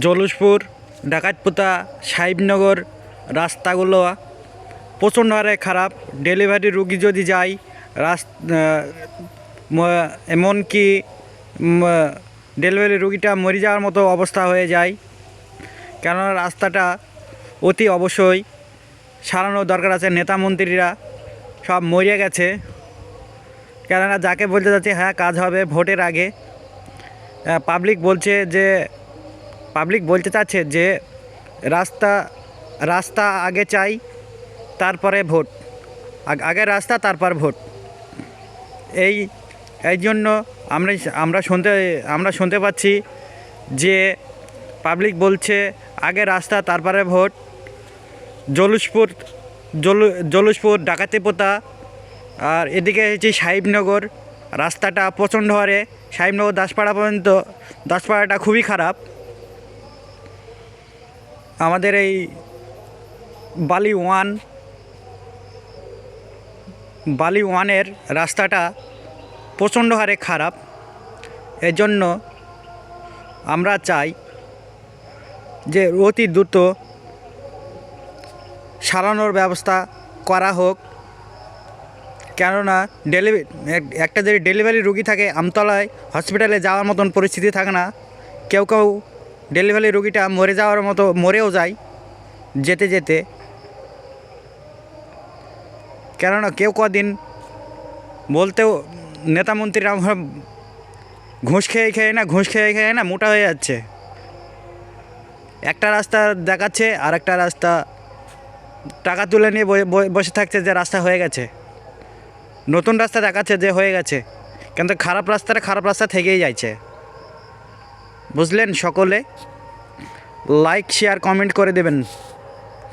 জলুসপুর, ডাকাতপুতা, সাহিবনগর রাস্তাগুলো প্রচণ্ড হারে খারাপ। ডেলিভারি রুগী যদি যায় এমনকি ডেলিভারি রুগীটা মরে যাওয়ার মতো অবস্থা হয়ে যায়। কেননা রাস্তাটা অতি অবশ্যই সারানোর দরকার আছে। নেতা মন্ত্রীরা সব মরে গেছে, কেননা যাকে বলতে যাচ্ছে হ্যাঁ কাজ হবে ভোটের আগে, পাবলিক বলতে চাচ্ছে যে রাস্তা আগে চাই, তারপরে ভোট, আগে রাস্তা তারপর ভোট। এই জন্য আমরা শুনতে পাচ্ছি যে পাবলিক বলছে আগে রাস্তা তারপরে ভোট। জলুসপুর ডাকাতিপোতা আর এদিকে হচ্ছে সাহিবনগর রাস্তাটা প্রচণ্ড হারে, সাহিবনগর দাসপাড়া পর্যন্ত, দাসপাড়াটা খুবই খারাপ। আমাদের এই বালি ওয়ানের রাস্তাটা প্রচণ্ড হারে খারাপ। এজন্য আমরা চাই যে অতি দ্রুত সারানোর ব্যবস্থা করা হোক। কেননা একটা যদি ডেলিভারি রুগী থাকে, আমতলায় হসপিটালে যাওয়ার মতন পরিস্থিতি থাকে না। কেউ ডেলিভারি রুগীটা মরেও যায় যেতে যেতে। কেননা কেউ কদিন বলতেও নেতা মন্ত্রীরা ঘুষ খেয়ে না মোটা হয়ে যাচ্ছে। একটা রাস্তা দেখাচ্ছে আর একটা রাস্তা টাকা তুলে নিয়ে বসে থাকছে যে রাস্তা হয়ে গেছে, নতুন রাস্তা দেখাচ্ছে যে হয়ে গেছে, কিন্তু খারাপ রাস্তা থেকেই যাচ্ছে। বুঝলেন? সকলে লাইক শেয়ার কমেন্ট করে দেবেন।